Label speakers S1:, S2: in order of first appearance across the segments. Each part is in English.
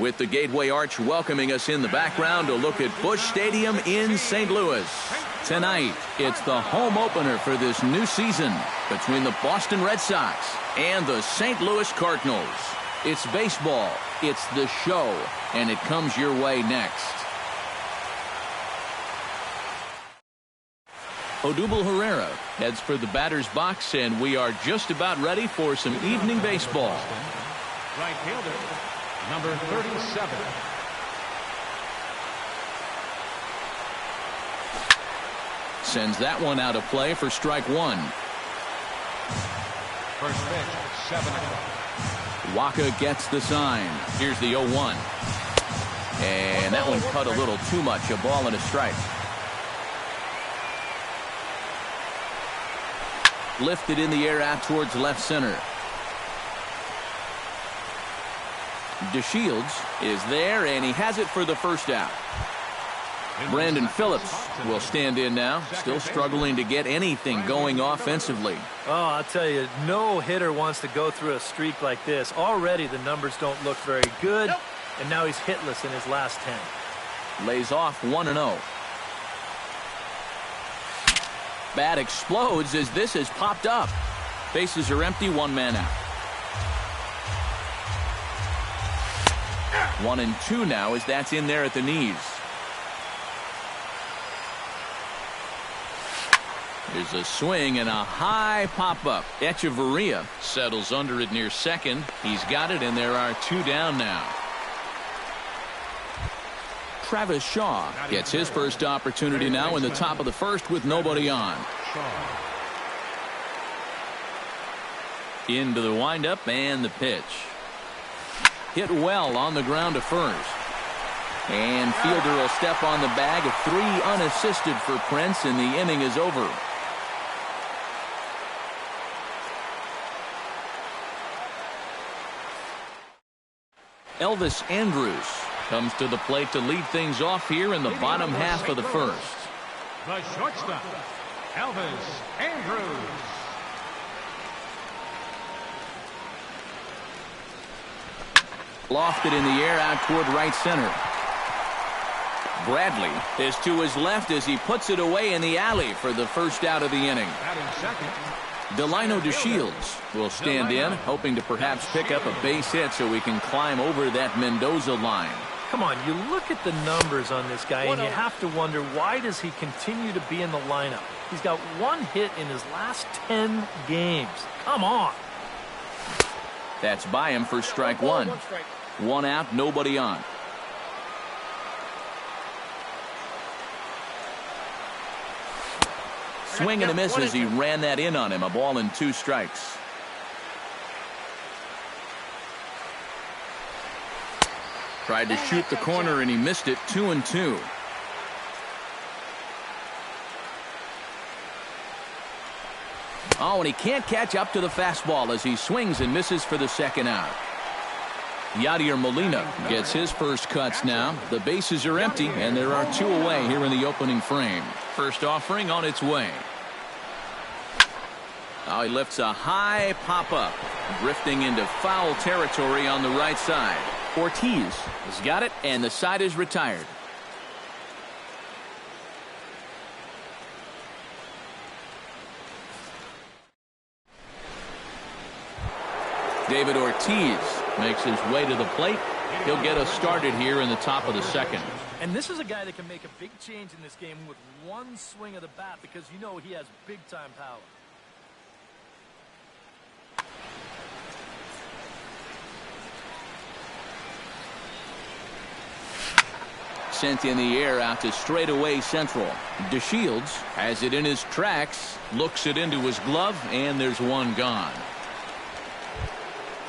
S1: with the Gateway Arch welcoming us in the background to look at Busch Stadium in St. Louis. Tonight, it's the home opener for this new season between the Boston Red Sox and the St. Louis Cardinals. It's baseball, it's the show, and it comes your way next. Odubel Herrera heads for the batter's box, and we are just about ready for some evening baseball.
S2: Right fielder, number 37.
S1: Sends that one out of play for strike one.
S2: First pitch, 7 o'clock.
S1: Waka gets the sign. Here's the 0-1. And that one cut a little too much. A ball and a strike. Lifted in the air out towards left center. DeShields is there, and he has it for the first out. Brandon Phillips will stand in now, still struggling to get anything going offensively.
S3: Oh, I'll tell you, no hitter wants to go through a streak like this. Already the numbers don't look very good, and now he's hitless in his last 10.
S1: Lays off 1-0. Bat explodes as this has popped up. Bases are empty, one man out. 1-2 now as that's in there at the knees. There's a swing and a high pop-up. Echeverria settles under it near second. He's got it, and there are two down now. Travis Shaw gets his first opportunity now in the top of the first with nobody on. Into the windup and the pitch. Hit well on the ground to first. And fielder will step on the bag of 3 unassisted for Prince, and the inning is over. Elvis Andrus comes to the plate to lead things off here in the bottom half of the first.
S2: The shortstop, Elvis Andrus.
S1: Lofted in the air out toward right center. Bradley is to his left as he puts it away in the alley for the first out of the inning. Delino DeShields will stand in, hoping to perhaps pick up a base hit so he can climb over that Mendoza line.
S3: Come on, you look at the numbers on this guy, and you have to wonder, why does he continue to be in the lineup? He's got 1 hit in his last 10 games. Come on.
S1: That's by him for strike one. 1 out, nobody on. Swing and a miss as he ran that in on him. A ball and 2 strikes. Tried to shoot the corner and he missed it. 2-2. Oh, and he can't catch up to the fastball as he swings and misses for the second out. Yadier Molina gets his first cuts now. The bases are empty, and there are 2 away here in the opening frame. First offering on its way. Oh, he lifts a high pop-up, drifting into foul territory on the right side. Ortiz has got it, and the side is retired. David Ortiz makes his way to the plate. He'll get us started here in the top of the second.
S3: And this is a guy that can make a big change in this game with 1 swing of the bat, because you know he has big-time power.
S1: Sent in the air out to straightaway central. DeShields has it in his tracks, looks it into his glove, and there's 1 gone.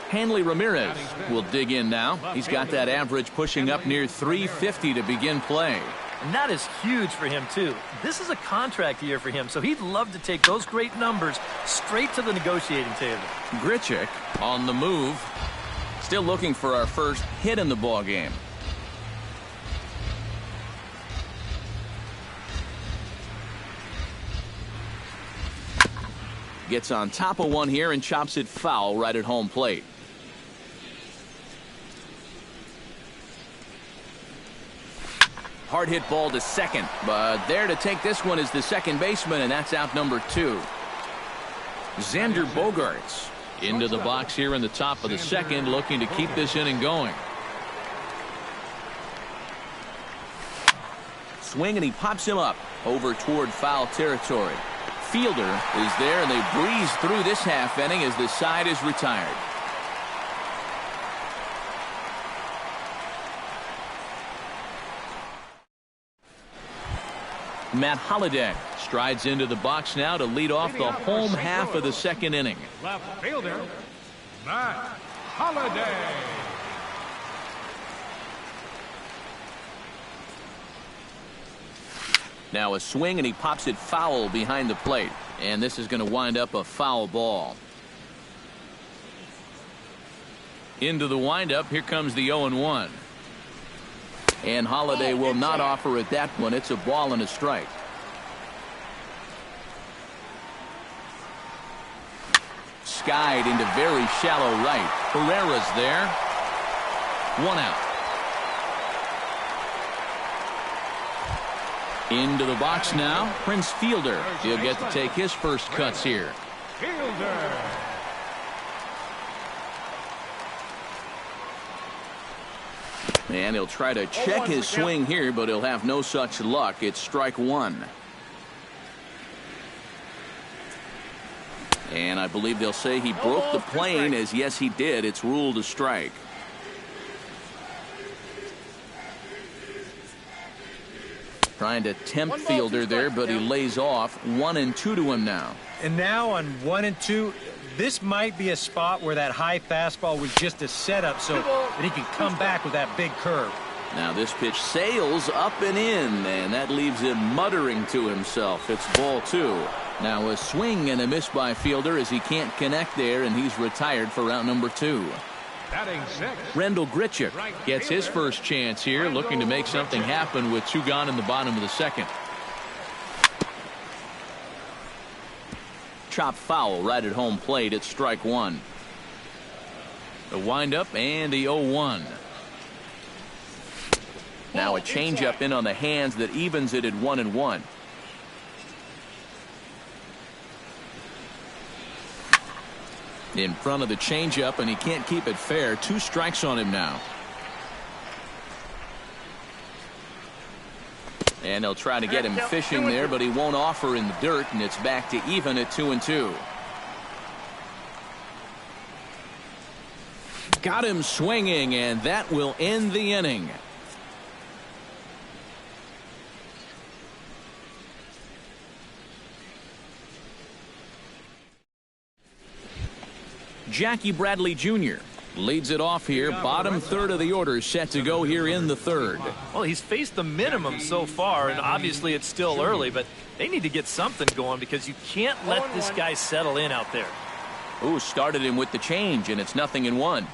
S1: Hanley Ramirez will dig in now. He's got that average pushing up near 350 to begin play.
S3: And that is huge for him, too. This is a contract year for him, so he'd love to take those great numbers straight to the negotiating table.
S1: Grichuk on the move. Still looking for our first hit in the ball game. Gets on top of one here and chops it foul right at home plate. Hard hit ball to second, but there to take this one is the second baseman, and that's out number 2. Xander Bogaerts into the box here in the top of the second, looking to keep this inning going. Swing, and he pops him up over toward foul territory. Fielder is there, and they breeze through this half inning as the side is retired. Matt Holliday strides into the box now to lead off the home half of the second inning.
S2: Left fielder, Matt Holliday.
S1: Now a swing, and he pops it foul behind the plate. And this is going to wind up a foul ball. Into the windup, here comes the 0-1. And Holliday will not offer at that one. It's a ball and a strike. Skied into very shallow right. Herrera's there. 1 out. Into the box now, Prince Fielder. He'll get to take his first cuts here.
S2: Fielder.
S1: And he'll try to check his swing here, but he'll have no such luck. It's strike 1. And I believe they'll say he broke the plane, as yes he did. It's ruled a strike. Trying to tempt Fielder there, but he lays off. 1-2 to him now.
S4: And now on 1-2, this might be a spot where that high fastball was just a setup so that he can come back with that big curve.
S1: Now this pitch sails up and in, and that leaves him muttering to himself. It's ball 2. Now a swing and a miss by Fielder as he can't connect there, and he's retired for round number 2.
S2: Batting 6.
S1: Rendell Grichuk gets his first chance here, looking to make something happen with 2 gone in the bottom of the second. Chop foul right at home plate. It's strike 1. The windup and the 0-1. Now a changeup in on the hands that evens it at 1-1. In front of the changeup, and he can't keep it fair. 2 strikes on him now. And they'll try to get him fishing there, but he won't offer in the dirt, and it's back to even at 2-2. Got him swinging, and that will end the inning. Jackie Bradley Jr. leads it off here. Bottom third of the order set to go here in the third.
S3: Well, he's faced the minimum so far, and obviously it's still early, but they need to get something going because you can't let this guy settle in out there.
S1: Ooh, started him with the change, and it's 0-1.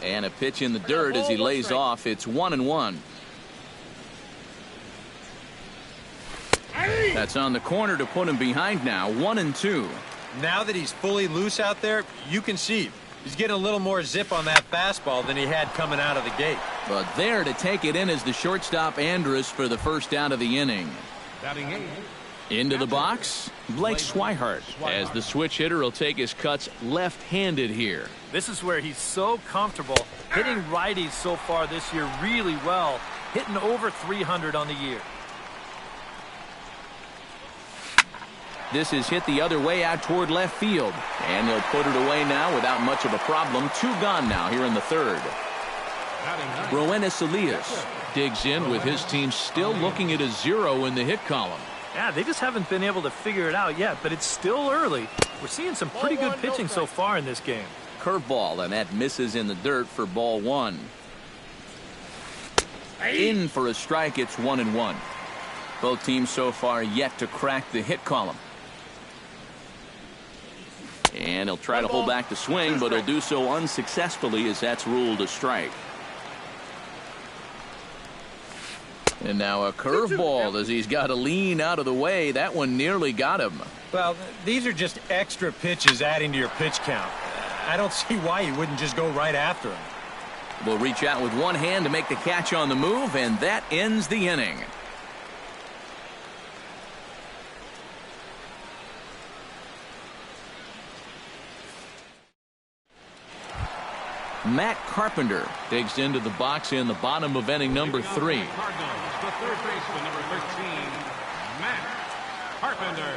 S1: And a pitch in the dirt as he lays off. It's 1-1. That's on the corner to put him behind now. 1-2.
S4: Now that he's fully loose out there, you can see he's getting a little more zip on that fastball than he had coming out of the gate.
S1: But there to take it in is the shortstop Andrus for the first out of the inning.
S2: Batting 8.
S1: Into the box, Blake Swihart, as the switch hitter will take his cuts left-handed here.
S3: This is where he's so comfortable hitting righties so far this year really well, hitting over 300 on the year.
S1: This is hit the other way out toward left field. And they'll put it away now without much of a problem. 2 gone now here in the third. Roenis Elias digs in with his team still looking at a 0 in the hit column.
S3: Yeah, they just haven't been able to figure it out yet, but it's still early. We're seeing some pretty good pitching so far in this game.
S1: Curveball, and that misses in the dirt for ball 1. In for a strike. It's 1-1. Both teams so far yet to crack the hit column. And he'll try to hold back the swing, but he'll do so unsuccessfully as that's ruled a strike. And now a curveball as he's got to lean out of the way. That one nearly got him.
S4: Well, these are just extra pitches adding to your pitch count. I don't see why you wouldn't just go right after him.
S1: will reach out with one hand to make the catch on the move, and that ends the inning. Matt Carpenter digs into the box in the bottom of inning number 3.
S2: Cardinals, the third baseman, number 13, Matt Carpenter.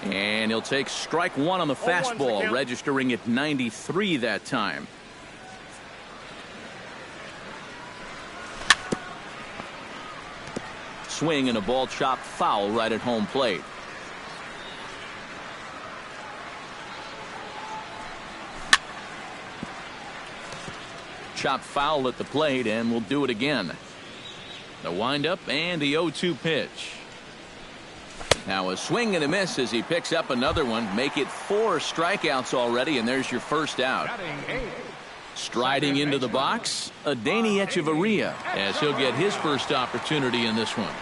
S1: And he'll take strike one on the fastball, registering at 93 that time. Swing and a ball chopped foul right at home plate. Chopped foul at the plate, and we'll do it again. The windup and the 0-2 pitch. Now a swing and a miss as he picks up another one. Make it 4 strikeouts already, and there's your first out. Striding into the box, Adeiny Echeverria, as he'll get his first opportunity in this one.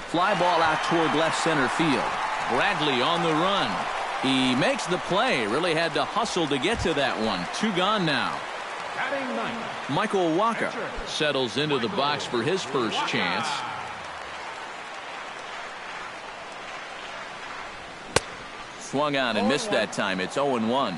S1: Fly ball out toward left center field. Bradley on the run. He makes the play. Really had to hustle to get to that one. 2 gone now. Michael Waka settles into the box for his first chance. Swung on and missed that time. It's 0-1.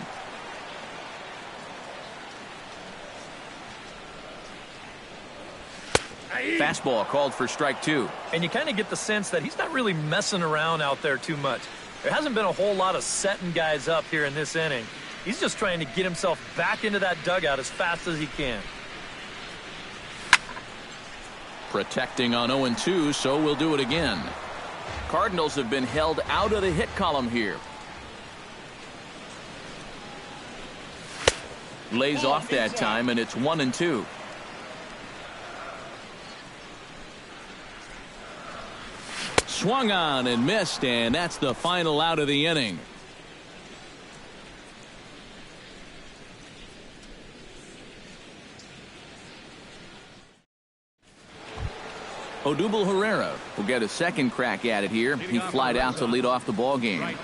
S1: Fastball called for strike 2.
S3: And you kind of get the sense that he's not really messing around out there too much. There hasn't been a whole lot of setting guys up here in this inning. He's just trying to get himself back into that dugout as fast as he can.
S1: Protecting on 0-2, so we'll do it again. Cardinals have been held out of the hit column here. Lays off that time, and it's 1-2. Swung on and missed, and that's the final out of the inning. Odubel Herrera will get a second crack at it here. He flied out to lead off the ball game.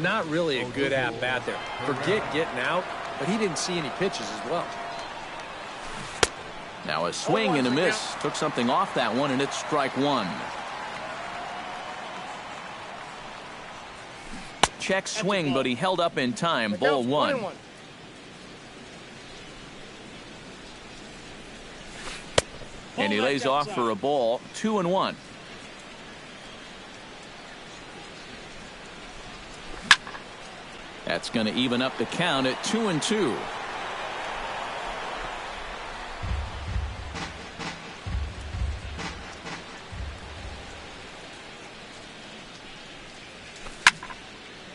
S4: Not really a good at-bat there. Forget getting out, but he didn't see any pitches as well.
S1: Now a swing and a miss. Took something off that one, and it's strike 1. Check swing, but he held up in time. Ball 1. And he lays off for a ball. 2-1. That's going to even up the count at 2-2.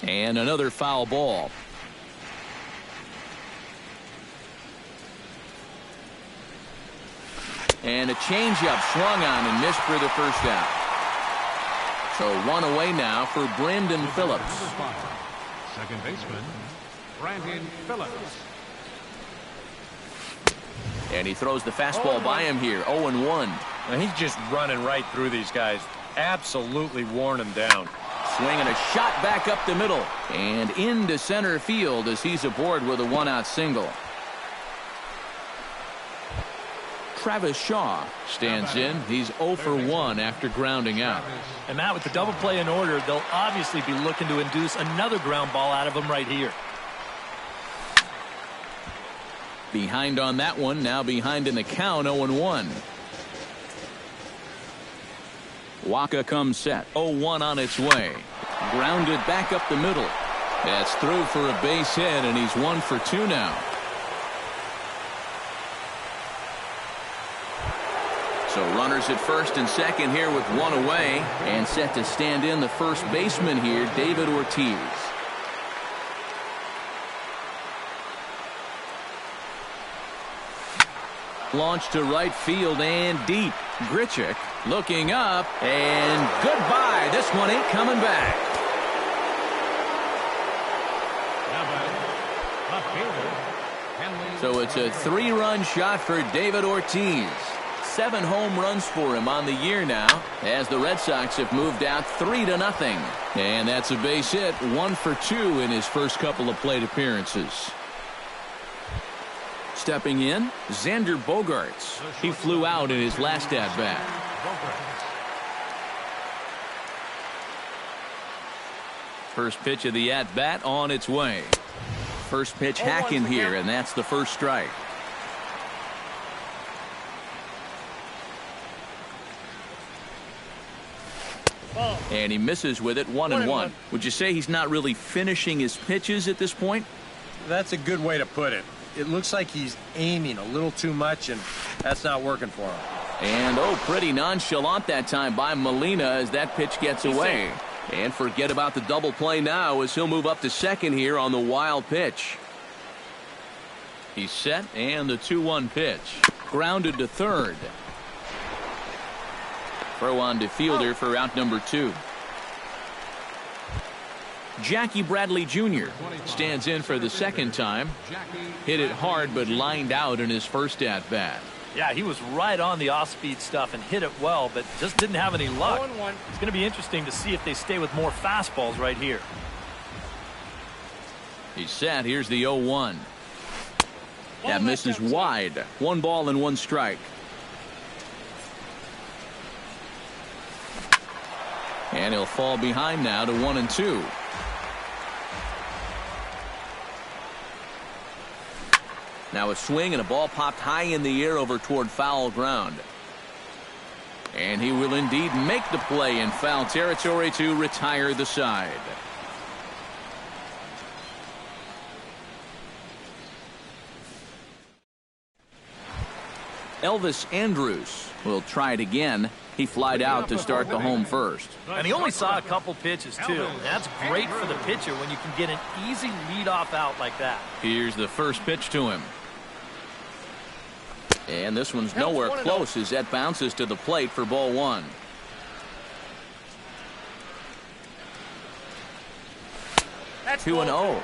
S1: And another foul ball. And a changeup swung on and missed for the first out. So 1 away now for Brandon Phillips.
S2: Second baseman, Brandon Phillips.
S1: And he throws the fastball by him here. 0-1.
S4: Now he's just running right through these guys. Absolutely worn them down.
S1: Swing and a shot back up the middle. And into center field as he's aboard with a 1-out single. Travis Shaw stands in. He's 0 for 1 after grounding out.
S3: And Matt, with the double play in order, they'll obviously be looking to induce another ground ball out of him right here.
S1: Behind on that one, now behind in the count. 0-1. Waka comes set. 0-1 on its way. Grounded back up the middle. That's through for a base hit, and he's 1 for 2 now. So runners at first and second here with 1 away, and set to stand in the first baseman here, David Ortiz. Launch to right field and deep. Grichuk looking up, and goodbye. This one ain't coming back. So it's a 3-run shot for David Ortiz. 7 home runs for him on the year now, as the Red Sox have moved out 3-0. And that's a base hit. 1 for 2 in his first couple of plate appearances. Stepping in, Xander Bogaerts. He flew out in his last at-bat. First pitch of the at-bat on its way. First pitch hacking here, and that's the first strike. And he misses with it, 1-1. Would you say he's not really finishing his pitches at this point?
S4: That's a good way to put it. It looks like he's aiming a little too much, and that's not working for him.
S1: And, pretty nonchalant that time by Molina as that pitch gets away. And forget about the double play now as he'll move up to second here on the wild pitch. He's set, and the 2-1 pitch. Grounded to third. Throw on to fielder for out number 2. Jackie Bradley Jr. stands in for the second time. Hit it hard but lined out in his first at-bat.
S3: Yeah, he was right on the off-speed stuff and hit it well, but just didn't have any luck. It's going to be interesting to see if they stay with more fastballs right here.
S1: He's set. Here's the 0-1. That misses wide. 1 ball and 1 strike. And he'll fall behind now to 1-2. Now a swing and a ball popped high in the air over toward foul ground. And he will indeed make the play in foul territory to retire the side. Elvis Andrus will try it again. He flied out to start the home first.
S3: And he only saw a couple pitches, too. That's great for the pitcher when you can get an easy leadoff out like that.
S1: Here's the first pitch to him. And this one's nowhere close as that bounces to the plate for ball 1. That's 2-0.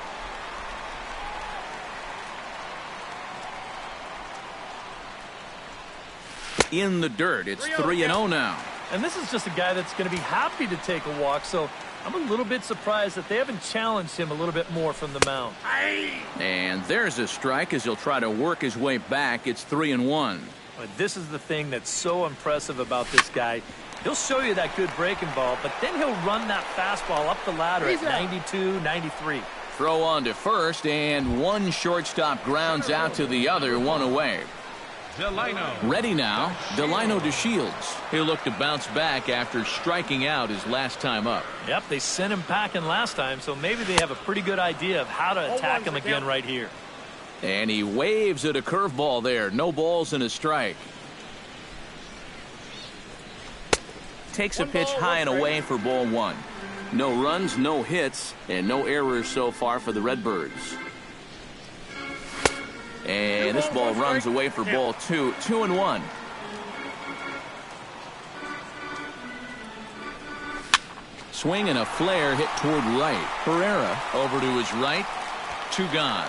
S1: In the dirt. It's 3-0 now.
S3: And this is just a guy that's going to be happy to take a walk, so I'm a little bit surprised that they haven't challenged him a little bit more from the mound.
S1: And there's a strike as he'll try to work his way back. It's 3-1.
S3: But this is the thing that's so impressive about this guy. He'll show you that good breaking ball, but then he'll run that fastball up the ladder at 92, 93.
S1: Throw on to first, and one shortstop grounds out to the other, 1 away. Ready now, Delino DeShields. He'll look to bounce back after striking out his last time up.
S3: Yep, they sent him packing last time, so maybe they have a pretty good idea of how to attack him again right here.
S1: And he waves at a curveball there. No balls and a strike. Takes a pitch high and away for ball 1. No runs, no hits, and no errors so far for the Redbirds. And this ball runs away for ball 2. 2-1. Swing and a flare hit toward right. Herrera over to his right. 2 gone.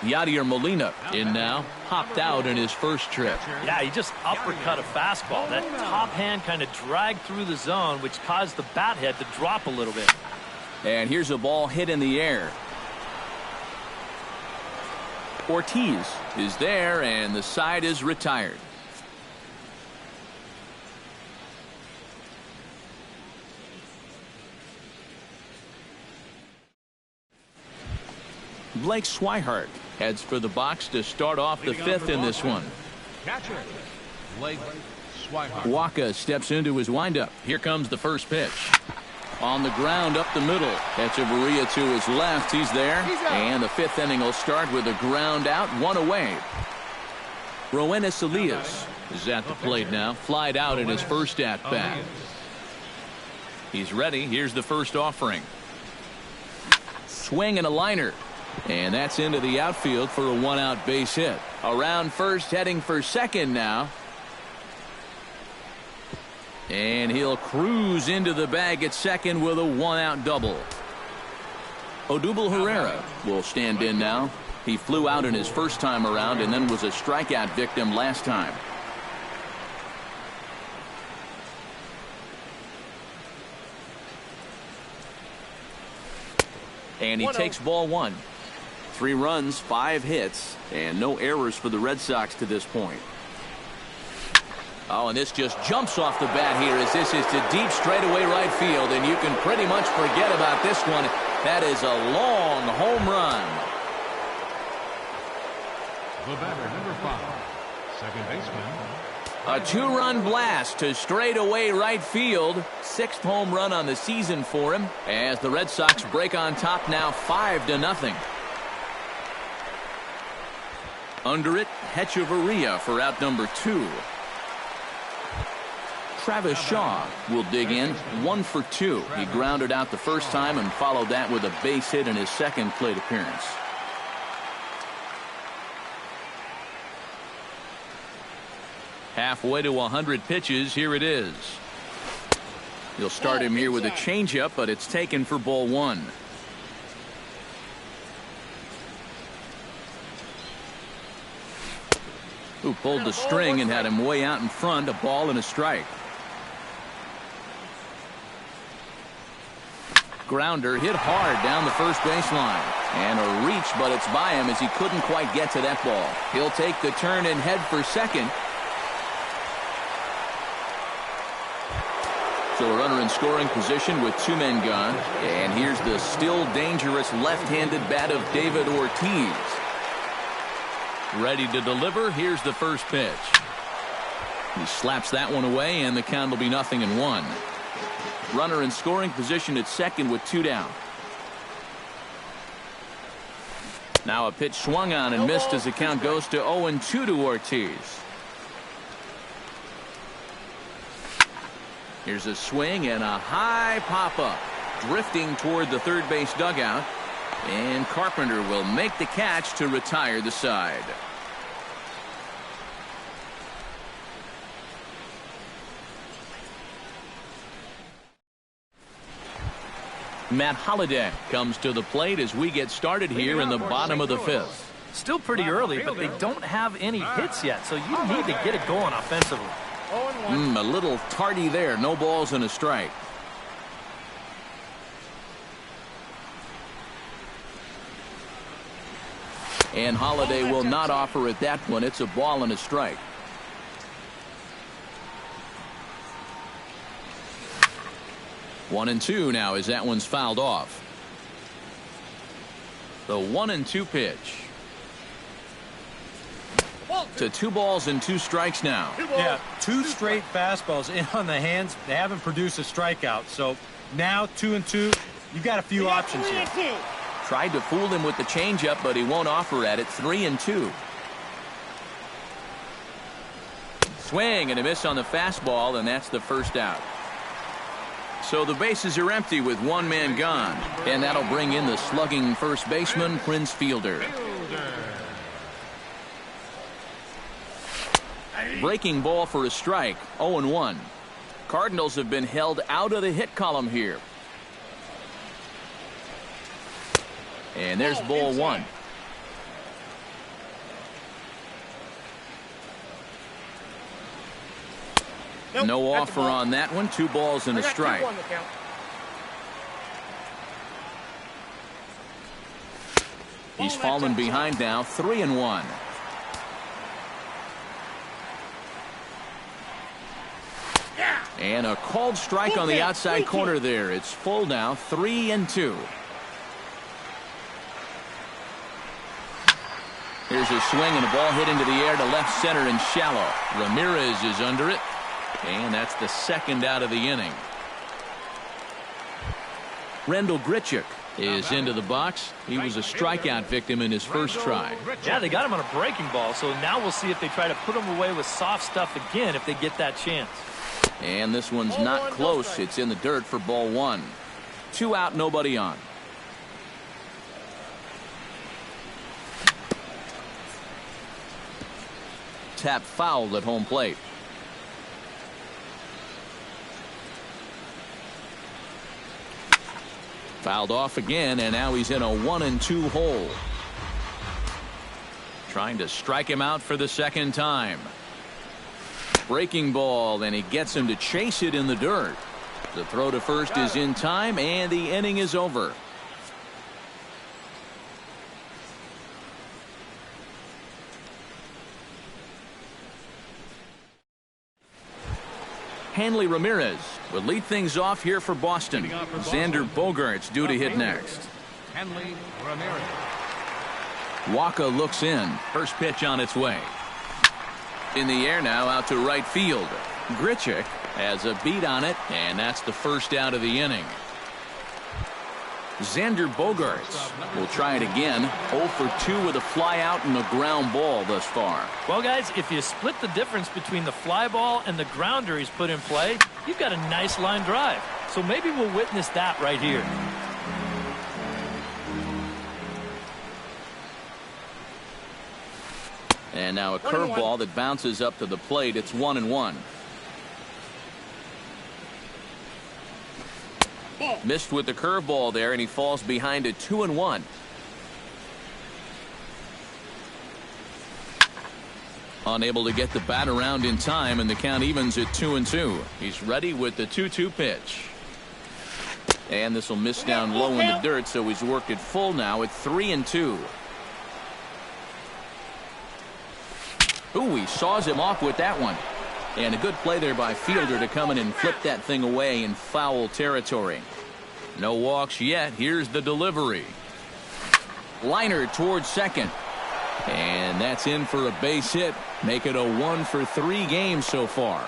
S1: Yadier Molina in now. Hopped out in his first trip.
S3: Yeah, he just uppercut a fastball. That top hand kind of dragged through the zone, which caused the bat head to drop a little bit.
S1: And here's a ball hit in the air. Ortiz is there, and the side is retired. Blake Swihart heads for the box to start off the 5th in this one.
S2: Catcher, Blake Swihart.
S1: Waka steps into his windup. Here comes the first pitch. On the ground up the middle. Echeverria to his left. He's there. And the 5th inning will start with a ground out, 1 away. Roenis Elias is at the plate now. Flied out in his first at bat. He's ready. Here's the first offering. Swing and a liner. And that's into the outfield for a 1-out base hit. Around first, heading for second now. And he'll cruise into the bag at second with a 1-out double. Odubel Herrera will stand in now. He flew out in his first time around and then was a strikeout victim last time. And he takes ball 1. 3 runs, 5 hits, and no errors for the Red Sox to this point. Oh, and this just jumps off the bat here as this is to deep straightaway right field, and you can pretty much forget about this one. That is a long home run.
S2: The batter, number 5, second baseman.
S1: A 2-run blast to straightaway right field. 6th home run on the season for him as the Red Sox break on top now 5-0. Under it, Hechavarria for out number 2. Travis Shaw will dig in, 1 for 2. He grounded out the first time and followed that with a base hit in his second plate appearance. Halfway to 100 pitches, here it is. You'll start him here with a changeup, but it's taken for ball 1. Who pulled the string and had him way out in front, a ball and a strike. Grounder hit hard down the first baseline. And a reach, but it's by him as he couldn't quite get to that ball. He'll take the turn and head for second. So a runner in scoring position with 2 men gone. And here's the still dangerous left-handed bat of David Ortiz. Ready to deliver. Here's the first pitch. He slaps that one away, and the count will be 0-1. Runner in scoring position at second with 2 down. Now a pitch swung on and missed as the count goes to 0-2 to Ortiz. Here's a swing and a high pop-up. Drifting toward the third base dugout. And Carpenter will make the catch to retire the side. Matt Holliday comes to the plate as we get started here in the bottom of the 5th.
S3: Still pretty early, but they don't have any hits yet, so you need to get it going offensively.
S1: A little tardy there. No balls and a strike. And Holliday will not offer at that one. It's a ball and a strike. 1-2 now as that one's fouled off. The 1-2 pitch. To 2 balls and 2 strikes now.
S4: Yeah, 2 straight fastballs in on the hands. They haven't produced a strikeout. So now 2-2. You've got a few options here.
S1: Tried to fool him with the changeup, but he won't offer at it. 3-2. Swing and a miss on the fastball, and that's the first out. So the bases are empty with 1 man gone, and that'll bring in the slugging first baseman, Prince Fielder. Breaking ball for a strike. 0-1. Cardinals have been held out of the hit column here. And there's ball 1. No offer on that one. 2 balls and a strike. He's fallen behind now. 3-1. And a called strike on the outside corner there. It's full now. 3-2. Here's a swing and a ball hit into the air to left center and shallow. Ramirez is under it. And that's the second out of the inning. Rendell Grichuk is into the box. He was a strikeout victim in his first try.
S3: Yeah, they got him on a breaking ball, so now we'll see if they try to put him away with soft stuff again if they get that chance.
S1: And this one's not close. It's in the dirt for ball 1. 2 out, nobody on. Tap fouled at home plate. Fouled off again, and now he's in a 1-2 hole. Trying to strike him out for the second time. Breaking ball, and he gets him to chase it in the dirt. The throw to first is in time, and the inning is over. Hanley Ramirez will lead things off here for Boston. Xander Bogaerts due to hit next.
S2: Hanley Ramirez.
S1: Waka looks in. First pitch on its way. In the air now, out to right field. Grichuk has a beat on it, and that's the first out of the inning. Xander Bogaerts will try it again. 0 for 2 with a fly out and a ground ball thus far.
S3: Well, guys, if you split the difference between the fly ball and the grounder he's put in play, you've got a nice line drive. So maybe we'll witness that right here.
S1: And now a curveball that bounces up to the plate. It's 1-1. Missed with the curveball there, and he falls behind at 2-1. Unable to get the bat around in time, and the count evens at 2-2. He's ready with the 2-2 pitch. And this will miss down low in the dirt, so he's worked it full now at 3-2. Ooh, he saws him off with that one. And a good play there by Fielder to come in and flip that thing away in foul territory. No walks yet. Here's the delivery. Liner towards second. And that's in for a base hit. Make it a 1 for 3 game so far.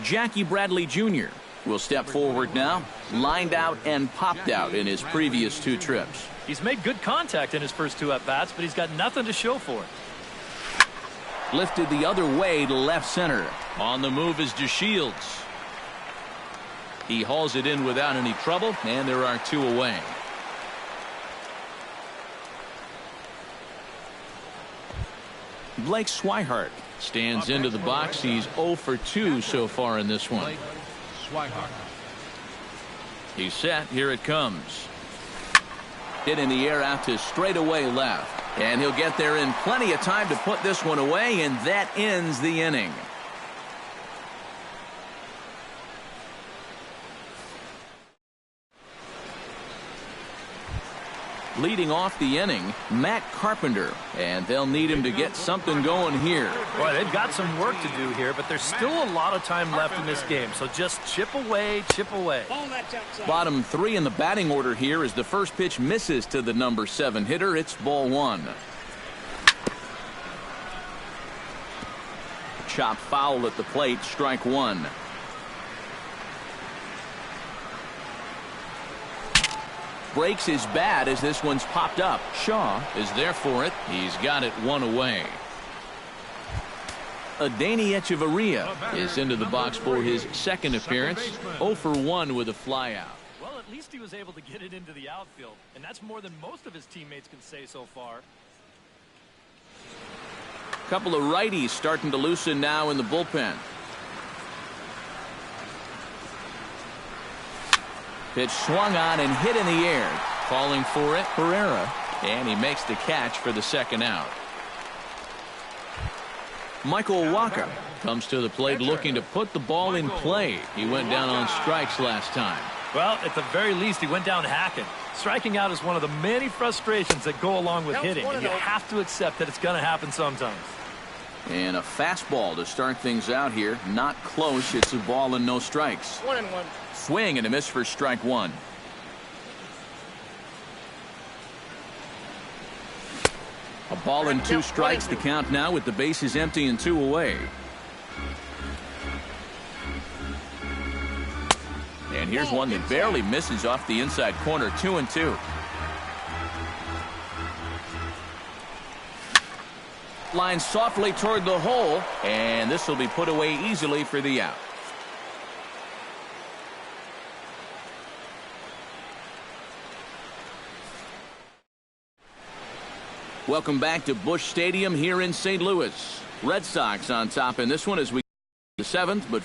S1: Jackie Bradley Jr. will step forward now. Lined out and popped out in his previous 2 trips.
S3: He's made good contact in his first 2 at-bats, but he's got nothing to show for it.
S1: Lifted the other way to left center. On the move is DeShields. He hauls it in without any trouble, and there are 2 away. Blake Swihart stands into the box. He's 0 for 2 so far in this one. He's set. Here it comes. Hit in the air out to straightaway left. And he'll get there in plenty of time to put this one away, and that ends the inning. Leading off the inning, Matt Carpenter, and they'll need him to get something going here.
S3: Boy, they've got some work to do here, but there's still a lot of time left in this game, so just chip away, chip away.
S1: Bottom 3 in the batting order here as the first pitch misses to the number 7 hitter. It's ball 1. Chop foul at the plate, strike 1. Breaks his bat as this one's popped up. Shaw is there for it. He's got it 1 away. Adeiny Echeverria is into the box for his second appearance. 0 for 1 with a flyout.
S3: Well, at least he was able to get it into the outfield, and that's more than most of his teammates can say so far.
S1: Couple of righties starting to loosen now in the bullpen. Pitch swung on and hit in the air. Calling for it, Pereira. And he makes the catch for the second out. Michael Waka comes to the plate looking to put the ball in play. He went down on strikes last time.
S3: Well, at the very least, he went down hacking. Striking out is one of the many frustrations that go along with hitting, and you have to accept that it's going to happen sometimes.
S1: And a fastball to start things out here. Not close. It's a ball and no strikes.
S5: 1-1.
S1: Swing and a miss for strike 1. A ball and 2 strikes. The count now with the bases empty and 2 away. And here's one that barely misses off the inside corner. 2-2. Line softly toward the hole, and this will be put away easily for the out. Welcome back to Busch Stadium here in St. Louis. Red Sox on top in this one as we the 7th, but